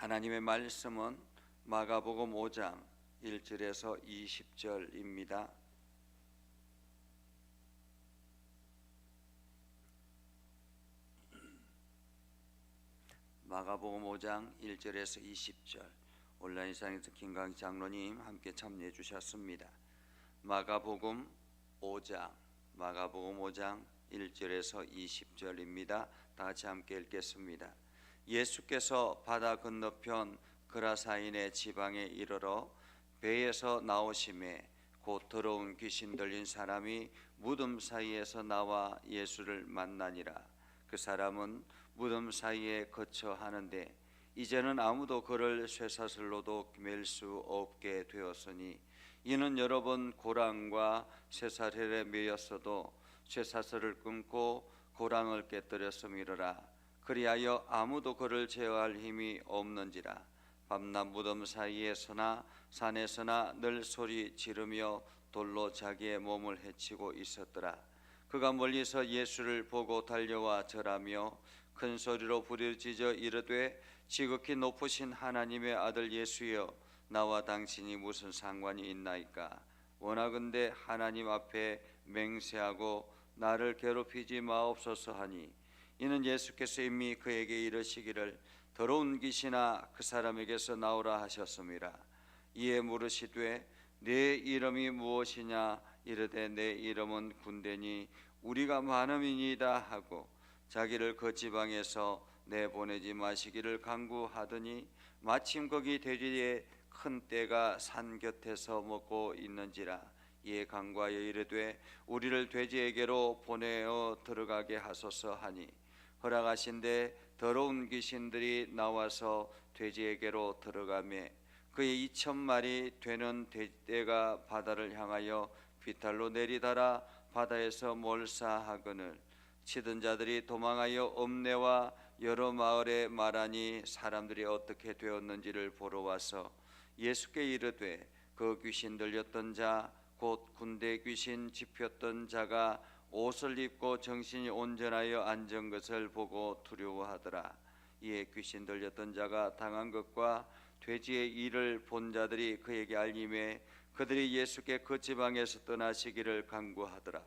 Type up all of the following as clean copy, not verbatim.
하나님의 말씀은 마가복음 5장 1절에서 20절입니다. 마가복음 5장 1절에서 20절 온라인상에서 김광희 장로님 함께 참여해 주셨습니다. 마가복음 5장 1절에서 20절입니다. 다 같이 함께 읽겠습니다. 예수께서 바다 건너편 그라사인의 지방에 이르러 배에서 나오심에 곧 더러운 귀신 들린 사람이 무덤 사이에서 나와 예수를 만나니라. 그 사람은 무덤 사이에 거처 하는데 이제는 아무도 그를 쇠사슬로도 맬 수 없게 되었으니 이는 여러 번 고랑과 쇠사슬에 매였어도 쇠사슬을 끊고 고랑을 깨뜨렸음이로라. 그리하여 아무도 그를 제어할 힘이 없는지라. 밤낮 무덤 사이에서나 산에서나 늘 소리 지르며 돌로 자기의 몸을 해치고 있었더라. 그가 멀리서 예수를 보고 달려와 절하며 큰 소리로 부르짖어 이르되 지극히 높으신 하나님의 아들 예수여, 나와 당신이 무슨 상관이 있나이까? 원하건대 하나님 앞에 맹세하고 나를 괴롭히지 마옵소서 하니, 이는 예수께서 이미 그에게 이르시기를 더러운 귀신아 그 사람에게서 나오라 하셨음이라. 이에 물으시되 네 이름이 무엇이냐? 이르되 내 이름은 군대니 우리가 많음이니이다 하고 자기를 그 지방에서 내보내지 마시기를 간구하더니 마침 거기 돼지의 큰 떼가 산 곁에서 먹고 있는지라. 이에 간구하여 이르되 우리를 돼지에게로 보내어 들어가게 하소서 하니 허락하신대 더러운 귀신들이 나와서 돼지에게로 들어가매 그의 2,000마리 되는 돼지떼가 바다를 향하여 비탈로 내리달아 바다에서 몰사하거늘 치던 자들이 도망하여 읍내와 여러 마을에 말하니 사람들이 어떻게 되었는지를 보러 와서 예수께 이르되 그 귀신 들렸던 자 곧 군대 귀신 집혔던 자가 옷을 입고 정신이 온전하여 앉은 것을 보고 두려워하더라. 이에 귀신 들렸던 자가 당한 것과 돼지의 일을 본 자들이 그에게 알림해 그들이 예수께 그 지방에서 떠나시기를 간구하더라.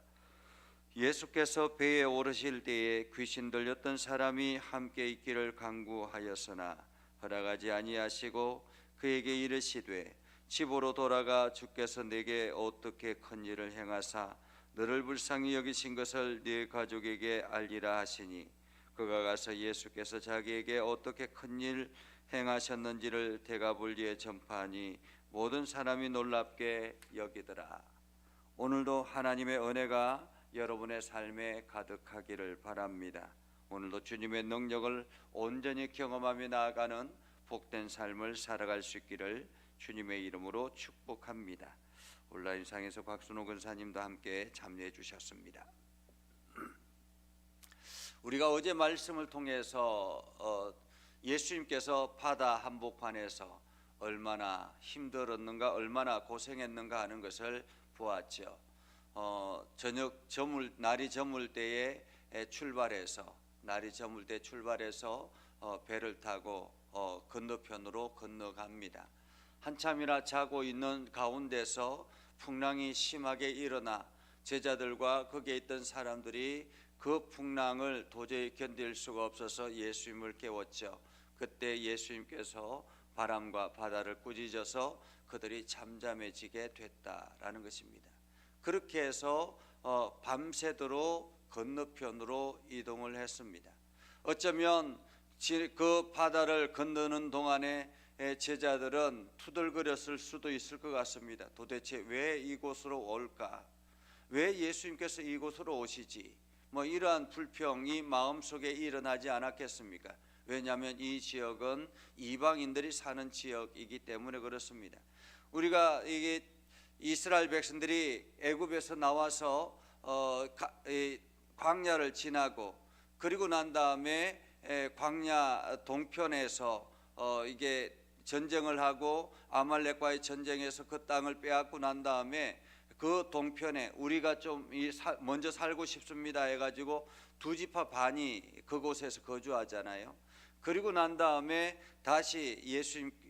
예수께서 배에 오르실 때에 귀신 들렸던 사람이 함께 있기를 간구하였으나 허락하지 아니하시고 그에게 이르시되 집으로 돌아가 주께서 내게 어떻게 큰 일을 행하사 너를 불쌍히 여기신 것을 네 가족에게 알리라 하시니 그가 가서 예수께서 자기에게 어떻게 큰 일 행하셨는지를 대가불리에 전파하니 모든 사람이 놀랍게 여기더라. 오늘도 하나님의 은혜가 여러분의 삶에 가득하기를 바랍니다. 오늘도 주님의 능력을 온전히 경험하며 나아가는 복된 삶을 살아갈 수 있기를 주님의 이름으로 축복합니다. 온라인상에서 박순호 권사님도 함께 참여해 주셨습니다. 우리가 어제 말씀을 통해서 예수님께서 바다 한복판에서 얼마나 힘들었는가, 얼마나 고생했는가 하는 것을 보았죠. 날이 저물 때에 출발해서 배를 타고 건너편으로 건너갑니다. 한참이나 자고 있는 가운데서 풍랑이 심하게 일어나 제자들과 거기에 있던 사람들이 그 풍랑을 도저히 견딜 수가 없어서 예수님을 깨웠죠. 그때 예수님께서 바람과 바다를 꾸짖어서 그들이 잠잠해지게 됐다라는 것입니다. 그렇게 해서 밤새도록 건너편으로 이동을 했습니다. 어쩌면 그 바다를 건너는 동안에 제자들은 투덜거렸을 수도 있을 것 같습니다. 도대체 왜 이곳으로 올까? 왜 예수님께서 이곳으로 오시지? 이러한 불평이 마음속에 일어나지 않았겠습니까? 왜냐하면 이 지역은 이방인들이 사는 지역이기 때문에 그렇습니다. 우리가 이게 이스라엘 백성들이 애굽에서 나와서 광야를 지나고 그리고 난 다음에 광야 동편에서 이게 전쟁을 하고 아말렉과의 전쟁에서 그 땅을 빼앗고 난 다음에 그 동편에 우리가 좀 먼저 살고 싶습니다 해가지고 두 지파 반이 그곳에서 거주하잖아요. 그리고 난 다음에 다시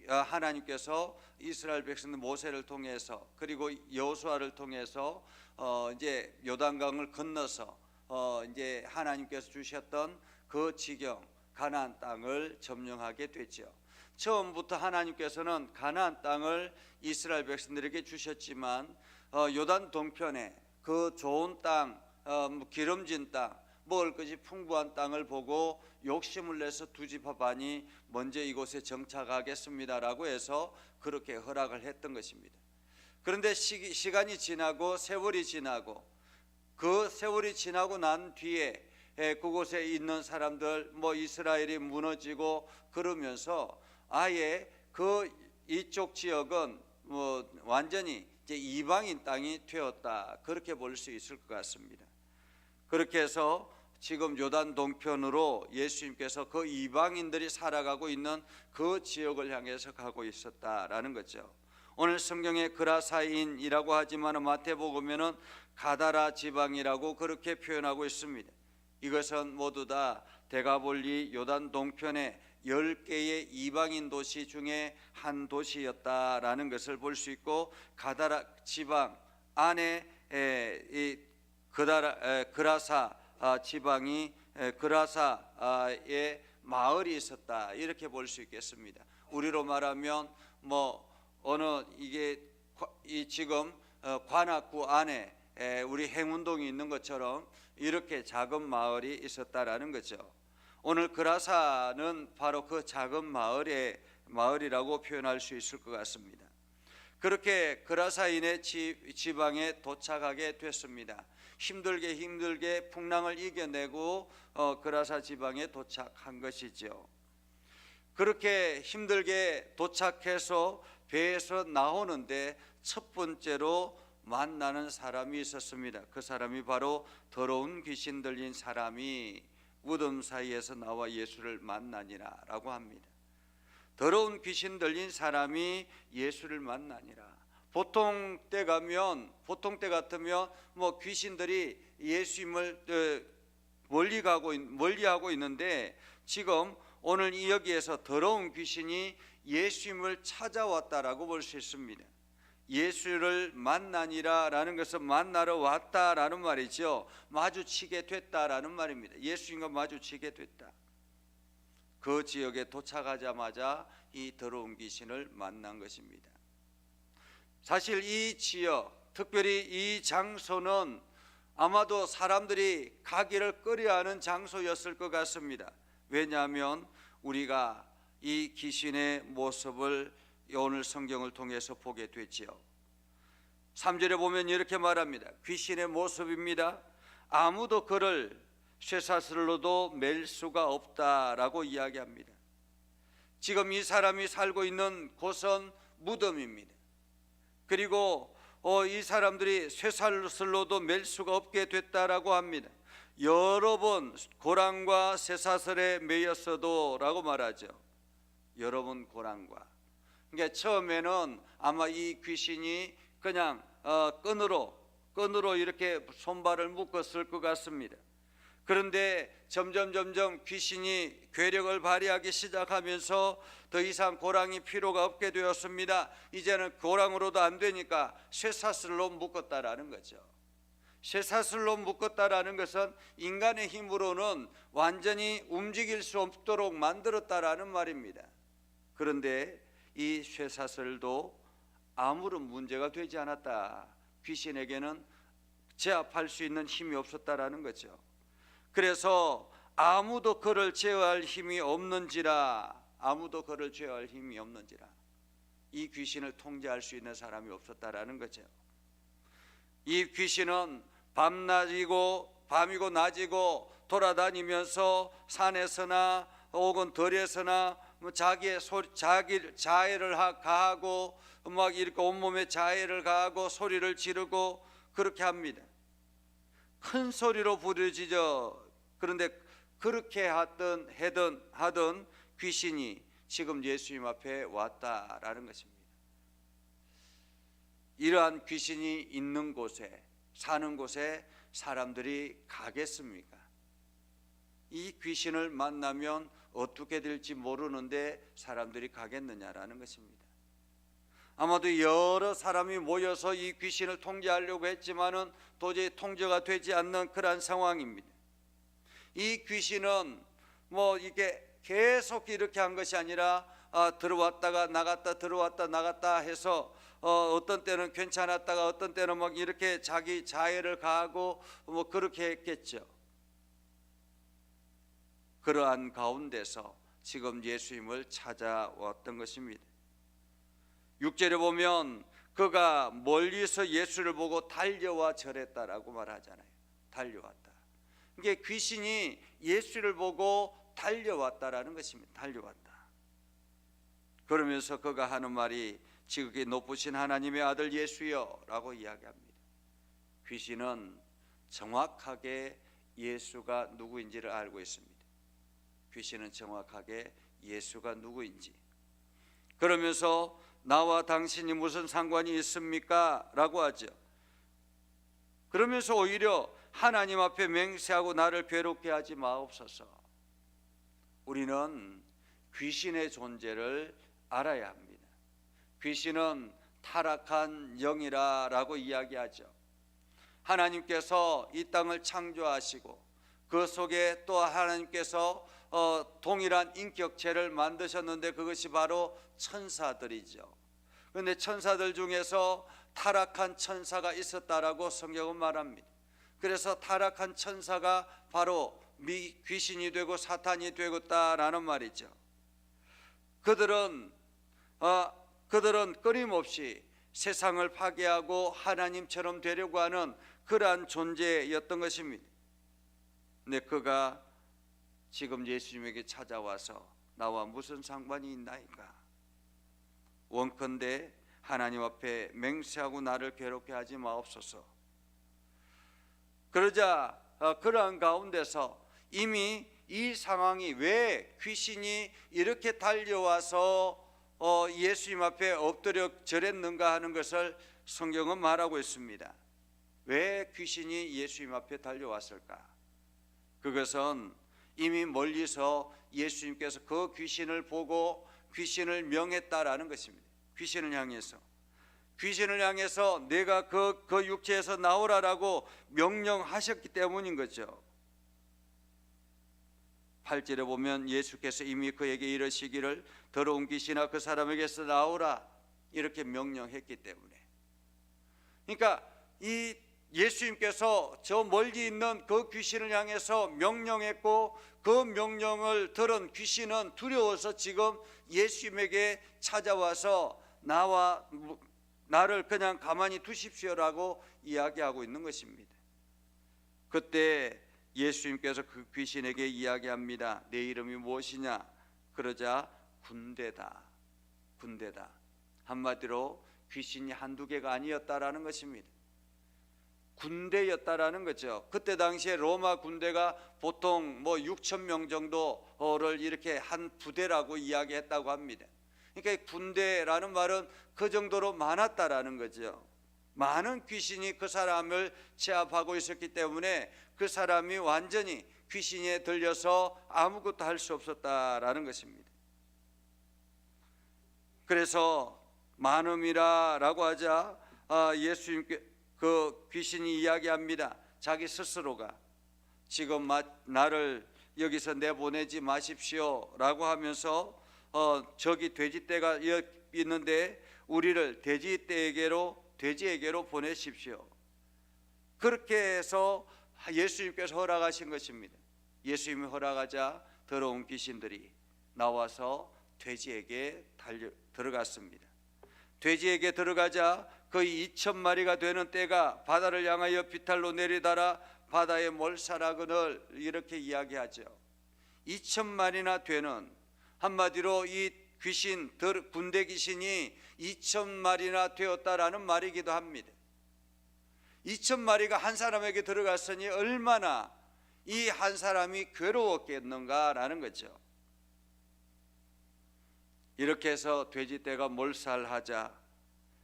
하나님께서 이스라엘 백성들 모세를 통해서 그리고 여호수아를 통해서 이제 요단강을 건너서 이제 하나님께서 주셨던 그 지경 가나안 땅을 점령하게 됐죠. 처음부터 하나님께서는 가나안 땅을 이스라엘 백성들에게 주셨지만 요단 동편에 그 좋은 땅, 기름진 땅, 먹을 것이 풍부한 땅을 보고 욕심을 내서 두 지파 반이 먼저 이곳에 정착하겠습니다라고 해서 그렇게 허락을 했던 것입니다. 그런데 시간이 지나고 세월이 지나고 그 세월이 지나고 난 뒤에 그곳에 있는 사람들 이스라엘이 무너지고 그러면서 아예 이쪽 지역은 완전히 이제 이방인 땅이 되었다, 그렇게 볼 수 있을 것 같습니다. 그렇게 해서 지금 요단 동편으로 예수님께서 그 이방인들이 살아가고 있는 그 지역을 향해서 가고 있었다라는 거죠. 오늘 성경에 그라사인이라고 하지만 마태복음에는 가다라 지방이라고 그렇게 표현하고 있습니다. 이것은 모두 다 데가볼리 요단 동편의 10개의 이방인 도시 중에 한 도시였다라는 것을 볼 수 있고, 가다라 지방 안에 이 그라사 지방이 그라사의 마을이 있었다, 이렇게 볼 수 있겠습니다. 우리로 말하면 이게 지금 관악구 안에 우리 행운동이 있는 것처럼 이렇게 작은 마을이 있었다라는 거죠. 오늘 그라사는 바로 그 작은 마을이라고 표현할 수 있을 것 같습니다. 그렇게 그라사인의 지방에 도착하게 됐습니다. 힘들게 풍랑을 이겨내고 그라사 지방에 도착한 것이죠. 그렇게 힘들게 도착해서 배에서 나오는데 첫 번째로 만나는 사람이 있었습니다. 그 사람이 바로 더러운 귀신 들린 사람이 무덤 사이에서 나와 예수를 만나니라 라고 합니다. 더러운 귀신 들린 사람이 예수를 만나니라. 보통 때 같으면 귀신들이 예수님을 멀리하고 있는데, 지금 오늘 여기에서 더러운 귀신이 예수님을 찾아왔다라고 볼 수 있습니다. 예수를 만나니라라는 것은 만나러 왔다라는 말이죠. 마주치게 됐다라는 말입니다. 예수님과 마주치게 됐다. 그 지역에 도착하자마자 이 더러운 귀신을 만난 것입니다. 사실 이 지역, 특별히 이 장소는 아마도 사람들이 가기를 꺼려하는 장소였을 것 같습니다. 왜냐하면 우리가 이 귀신의 모습을 오늘 성경을 통해서 보게 되지요. 3절에 보면 이렇게 말합니다. 귀신의 모습입니다. 아무도 그를 쇠사슬로도 맬 수가 없다라고 이야기합니다. 지금 이 사람이 살고 있는 곳은 무덤입니다. 그리고 이 사람들이 쇠사슬로도 맬 수가 없게 됐다라고 합니다. 여러 번 고랑과 쇠사슬에 매였어도 라고 말하죠. 여러 번 고랑과. 그러니까 처음에는 아마 이 귀신이 그냥 끈으로 이렇게 손발을 묶었을 것 같습니다. 그런데 점점 귀신이 괴력을 발휘하기 시작하면서 더 이상 고랑이 필요가 없게 되었습니다. 이제는 고랑으로도 안 되니까 쇠사슬로 묶었다라는 거죠. 쇠사슬로 묶었다라는 것은 인간의 힘으로는 완전히 움직일 수 없도록 만들었다라는 말입니다. 그런데 이 쇠사슬도 아무런 문제가 되지 않았다. 귀신에게는 제압할 수 있는 힘이 없었다라는 거죠. 그래서 아무도 그를 제어할 힘이 없는지라, 이 귀신을 통제할 수 있는 사람이 없었다라는 거죠. 이 귀신은 밤이고 낮이고 돌아다니면서 산에서나 혹은 들에서나 자기의 자해를 가하고 이렇게 온몸에 자해를 가하고 소리를 지르고 그렇게 합니다. 큰 소리로 부르짖어. 그런데 그렇게 하던 귀신이 지금 예수님 앞에 왔다라는 것입니다. 이러한 귀신이 있는 곳에, 사는 곳에 사람들이 가겠습니까? 이 귀신을 만나면 어떻게 될지 모르는데 사람들이 가겠느냐라는 것입니다. 아마도 여러 사람이 모여서 이 귀신을 통제하려고 했지만은 도저히 통제가 되지 않는 그러한 상황입니다. 이 귀신은 이게 계속 이렇게 한 것이 아니라 들어왔다가 나갔다 들어왔다 나갔다 해서 어떤 때는 괜찮았다가 어떤 때는 막 이렇게 자기 자해를 가하고 그렇게 했겠죠. 그러한 가운데서 지금 예수님을 찾아왔던 것입니다. 6절에 보면 그가 멀리서 예수를 보고 달려와 절했다라고 말하잖아요. 달려왔다. 이게 귀신이 예수를 보고 달려왔다라는 것입니다. 달려왔다. 그러면서 그가 하는 말이 지극히 높으신 하나님의 아들 예수여 라고 이야기합니다. 귀신은 정확하게 예수가 누구인지를 알고 있습니다. 귀신은 정확하게 예수가 누구인지. 그러면서 나와 당신이 무슨 상관이 있습니까? 라고 하죠. 그러면서 오히려 하나님 앞에 맹세하고 나를 괴롭게 하지 마옵소서. 우리는 귀신의 존재를 알아야 합니다. 귀신은 타락한 영이라고 이야기하죠. 하나님께서 이 땅을 창조하시고 그 속에 또 하나님께서 동일한 인격체를 만드셨는데 그것이 바로 천사들이죠. 그런데 천사들 중에서 타락한 천사가 있었다라고 성경은 말합니다. 그래서 타락한 천사가 바로 귀신이 되고 사탄이 되었다라는 말이죠. 그들은 끊임없이 세상을 파괴하고 하나님처럼 되려고 하는 그러한 존재였던 것입니다. 근데 그가 지금 예수님에게 찾아와서 나와 무슨 상관이 있나이까? 원컨대 하나님 앞에 맹세하고 나를 괴롭게 하지 마옵소서. 그러자 그러한 가운데서 이미 이 상황이 왜 귀신이 이렇게 달려와서 예수님 앞에 엎드려 절했는가 하는 것을 성경은 말하고 있습니다. 왜 귀신이 예수님 앞에 달려왔을까? 그것은 이미 멀리서 예수님께서 그 귀신을 보고 귀신을 명했다라는 것입니다. 귀신을 향해서 내가 그 육체에서 나오라라고 명령하셨기 때문인 거죠. 8절에 보면 예수께서 이미 그에게 이르시기를 더러운 귀신아 그 사람에게서 나오라 이렇게 명령했기 때문에. 그러니까 이 예수님께서 저 멀리 있는 그 귀신을 향해서 명령했고 그 명령을 들은 귀신은 두려워서 지금 예수님에게 찾아와서 나를 그냥 가만히 두십시오라고 이야기하고 있는 것입니다. 그때 예수님께서 그 귀신에게 이야기합니다. 내 이름이 무엇이냐? 그러자 군대다. 한마디로 귀신이 한두 개가 아니었다라는 것입니다. 군대였다라는 거죠. 그때 당시에 로마 군대가 보통 6천 명 정도를 이렇게 한 부대라고 이야기했다고 합니다. 그러니까 군대라는 말은 그 정도로 많았다라는 거죠. 많은 귀신이 그 사람을 제압하고 있었기 때문에 그 사람이 완전히 귀신에 들려서 아무것도 할 수 없었다라는 것입니다. 그래서 많음이라고 하자 예수님께 그 귀신이 이야기합니다. 자기 스스로가 지금 나를 여기서 내보내지 마십시오 라고 하면서 저기 돼지떼가 있는데 우리를 돼지에게로 보내십시오. 그렇게 해서 예수님께서 허락하신 것입니다. 예수님이 허락하자 더러운 귀신들이 나와서 돼지에게 들어갔습니다. 돼지에게 들어가자 거의 2,000마리가 되는 떼가 바다를 향하여 비탈로 내리달아 바다에 몰살하거늘 이렇게 이야기하죠. 2,000마리나 되는, 한마디로 이 귀신, 군대 귀신이 2,000마리나 되었다라는 말이기도 합니다. 2,000마리가 한 사람에게 들어갔으니 얼마나 이 한 사람이 괴로웠겠는가라는 거죠. 이렇게 해서 돼지떼가 몰살하자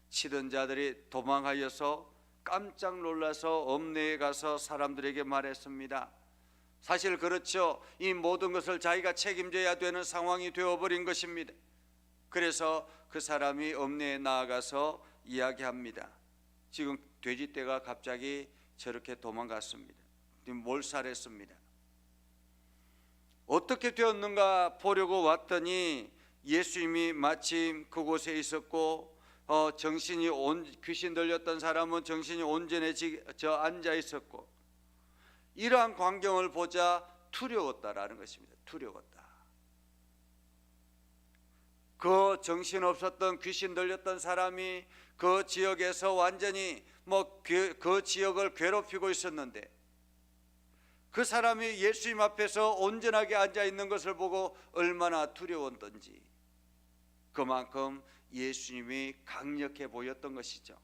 치던 자들이 도망하여서 깜짝 놀라서 읍내에 가서 사람들에게 말했습니다. 사실 그렇죠. 이 모든 것을 자기가 책임져야 되는 상황이 되어버린 것입니다. 그래서 그 사람이 엄내에 나아가서 이야기합니다. 지금 돼지떼가 갑자기 저렇게 도망갔습니다. 몰살했습니다. 어떻게 되었는가 보려고 왔더니 예수님이 마침 그곳에 있었고 귀신 들렸던 사람은 정신이 온전해져 앉아 있었고, 이러한 광경을 보자 두려웠다라는 것입니다. 두려웠다. 그 정신없었던 귀신 들렸던 사람이 그 지역에서 완전히 그 지역을 괴롭히고 있었는데, 그 사람이 예수님 앞에서 온전하게 앉아 있는 것을 보고 얼마나 두려웠던지, 그만큼 예수님이 강력해 보였던 것이죠.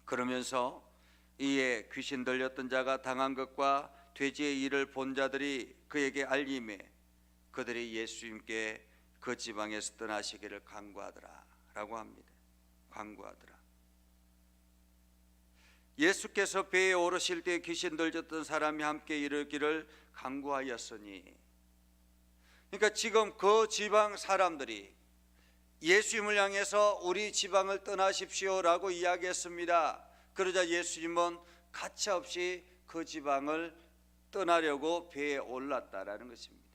그러면서 이에 귀신 들렸던 자가 당한 것과 돼지의 일을 본 자들이 그에게 알림해 그들이 예수님께 그 지방에서 떠나시기를 간구하더라 라고 합니다. 간구하더라. 예수께서 배에 오르실 때 귀신 들렸던 사람이 함께 이르기를 간구하였으니, 그러니까 지금 그 지방 사람들이 예수님을 향해서 우리 지방을 떠나십시오라고 이야기했습니다. 그러자 예수님은 가차없이 그 지방을 떠나려고 배에 올랐다라는 것입니다.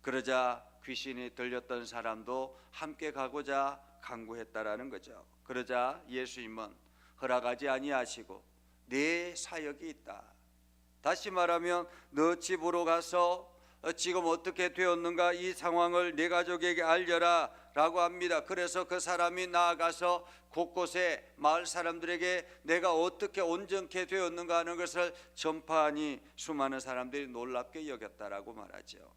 그러자 귀신이 들렸던 사람도 함께 가고자 간구했다라는 거죠. 그러자 예수님은 허락하지 아니하시고 내 사역이 있다. 다시 말하면 너 집으로 가서 지금 어떻게 되었는가 이 상황을 내 가족에게 알려라 라고 합니다. 그래서 그 사람이 나아가서 곳곳에 마을 사람들에게 내가 어떻게 온전케 되었는가 하는 것을 전파하니 수많은 사람들이 놀랍게 여겼다라고 말하죠.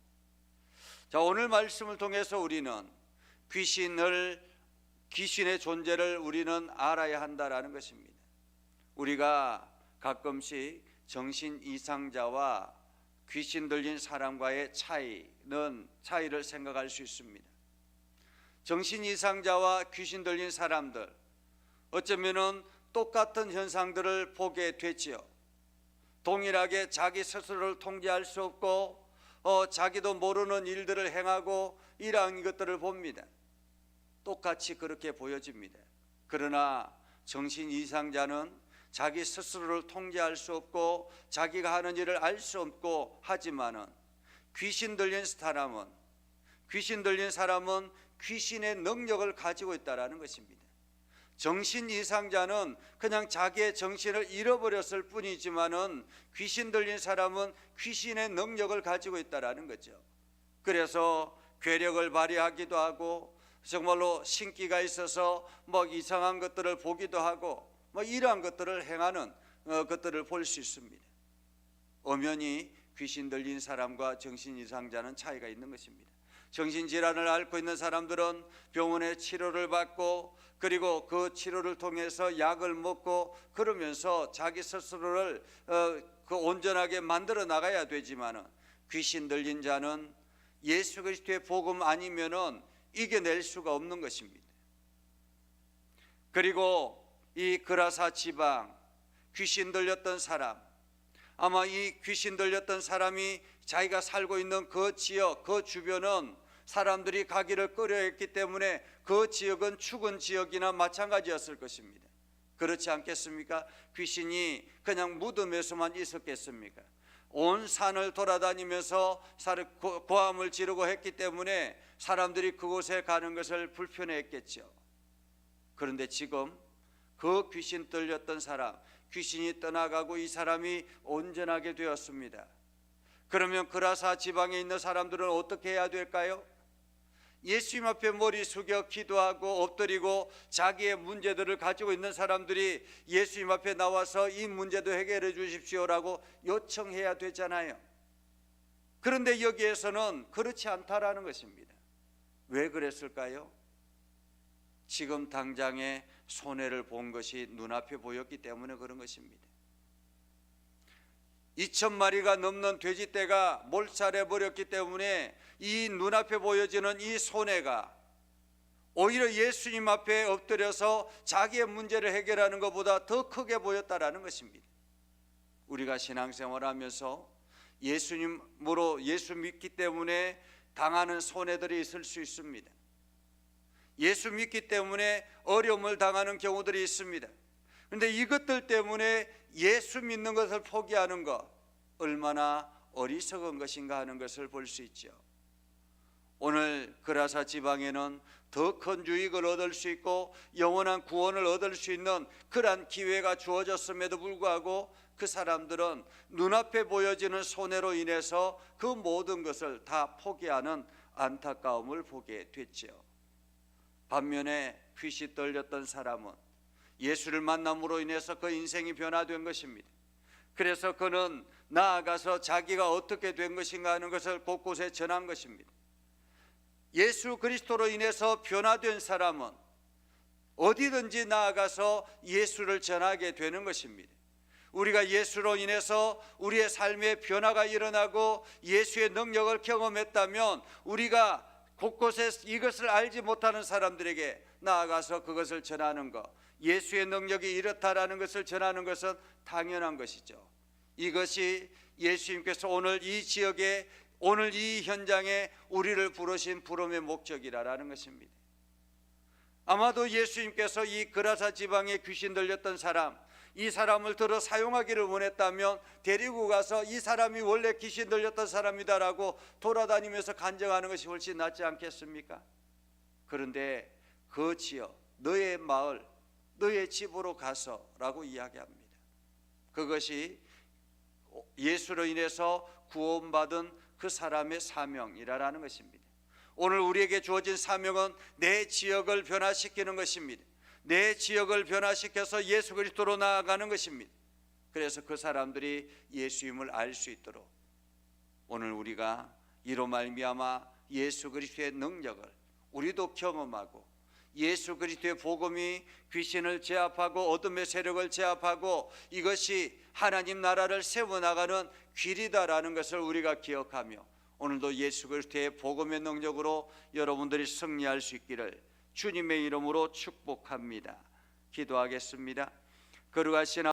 자, 오늘 말씀을 통해서 우리는 귀신의 존재를 우리는 알아야 한다라는 것입니다. 우리가 가끔씩 정신 이상자와 귀신 들린 사람과의 차이를 생각할 수 있습니다. 정신 이상자와 귀신 들린 사람들, 어쩌면은 똑같은 현상들을 보게 되지요. 동일하게 자기 스스로를 통제할 수 없고 자기도 모르는 일들을 행하고 이러한 것들을 봅니다. 똑같이 그렇게 보여집니다. 그러나 정신 이상자는 자기 스스로를 통제할 수 없고 자기가 하는 일을 알 수 없고 하지만은 귀신 들린 사람은 귀신의 능력을 가지고 있다라는 것입니다. 정신 이상자는 그냥 자기의 정신을 잃어버렸을 뿐이지만은 귀신 들린 사람은 귀신의 능력을 가지고 있다라는 거죠. 그래서 괴력을 발휘하기도 하고 정말로 신기가 있어서 이상한 것들을 보기도 하고 이러한 것들을 행하는 것들을 볼 수 있습니다. 엄연히 귀신 들린 사람과 정신 이상자는 차이가 있는 것입니다. 정신질환을 앓고 있는 사람들은 병원에 치료를 받고 그리고 그 치료를 통해서 약을 먹고 그러면서 자기 스스로를 온전하게 만들어 나가야 되지만은 귀신 들린 자는 예수 그리스도의 복음 아니면은 이겨낼 수가 없는 것입니다. 그리고 이 그라사 지방 귀신 들렸던 사람, 아마 이 귀신 들렸던 사람이 자기가 살고 있는 그 지역, 그 주변은 사람들이 가기를 꺼려했기 때문에 그 지역은 죽은 지역이나 마찬가지였을 것입니다. 그렇지 않겠습니까? 귀신이 그냥 무덤에서만 있었겠습니까? 온 산을 돌아다니면서 고함을 지르고 했기 때문에 사람들이 그곳에 가는 것을 불편해했겠죠. 그런데 지금 그 귀신 들렸던 사람, 귀신이 떠나가고 이 사람이 온전하게 되었습니다. 그러면 그라사 지방에 있는 사람들은 어떻게 해야 될까요? 예수님 앞에 머리 숙여 기도하고 엎드리고 자기의 문제들을 가지고 있는 사람들이 예수님 앞에 나와서 이 문제도 해결해 주십시오라고 요청해야 되잖아요. 그런데 여기에서는 그렇지 않다라는 것입니다. 왜 그랬을까요? 지금 당장에 손해를 본 것이 눈앞에 보였기 때문에 그런 것입니다. 2,000마리가 넘는 돼지떼가 몰살해 버렸기 때문에 이 눈앞에 보여지는 이 손해가 오히려 예수님 앞에 엎드려서 자기의 문제를 해결하는 것보다 더 크게 보였다라는 것입니다. 우리가 신앙생활하면서 예수님으로 예수 믿기 때문에 당하는 손해들이 있을 수 있습니다. 예수 믿기 때문에 어려움을 당하는 경우들이 있습니다. 그런데 이것들 때문에 예수 믿는 것을 포기하는 것, 얼마나 어리석은 것인가 하는 것을 볼 수 있죠. 오늘 그라사 지방에는 더 큰 유익을 얻을 수 있고 영원한 구원을 얻을 수 있는 그러한 기회가 주어졌음에도 불구하고 그 사람들은 눈앞에 보여지는 손해로 인해서 그 모든 것을 다 포기하는 안타까움을 보게 됐죠. 반면에 귀신 들렸던 사람은 예수를 만남으로 인해서 그 인생이 변화된 것입니다. 그래서 그는 나아가서 자기가 어떻게 된 것인가 하는 것을 곳곳에 전한 것입니다. 예수 그리스도로 인해서 변화된 사람은 어디든지 나아가서 예수를 전하게 되는 것입니다. 우리가 예수로 인해서 우리의 삶에 변화가 일어나고 예수의 능력을 경험했다면 우리가 곳곳에 이것을 알지 못하는 사람들에게 나아가서 그것을 전하는 것, 예수의 능력이 이렇다라는 것을 전하는 것은 당연한 것이죠. 이것이 예수님께서 오늘 이 지역에, 오늘 이 현장에 우리를 부르신 부름의 목적이라는 것입니다. 아마도 예수님께서 이 그라사 지방에 귀신 들렸던 사람, 이 사람을 들어 사용하기를 원했다면 데리고 가서 이 사람이 원래 귀신 들렸던 사람이다라고 돌아다니면서 간증하는 것이 훨씬 낫지 않겠습니까? 그런데 그 지역, 너의 마을, 너의 집으로 가서라고 이야기합니다. 그것이 예수로 인해서 구원받은 그 사람의 사명이라는 것입니다. 오늘 우리에게 주어진 사명은 내 지역을 변화시키는 것입니다. 내 지역을 변화시켜서 예수 그리스도로 나아가는 것입니다. 그래서 그 사람들이 예수님을 알 수 있도록 오늘 우리가 이로 말미암아 예수 그리스도의 능력을 우리도 경험하고 예수 그리스도의 복음이 귀신을 제압하고 어둠의 세력을 제압하고 이것이 하나님 나라를 세워나가는 길이다라는 것을 우리가 기억하며 오늘도 예수 그리스도의 복음의 능력으로 여러분들이 승리할 수 있기를 주님의 이름으로 축복합니다. 기도하겠습니다. 거룩하신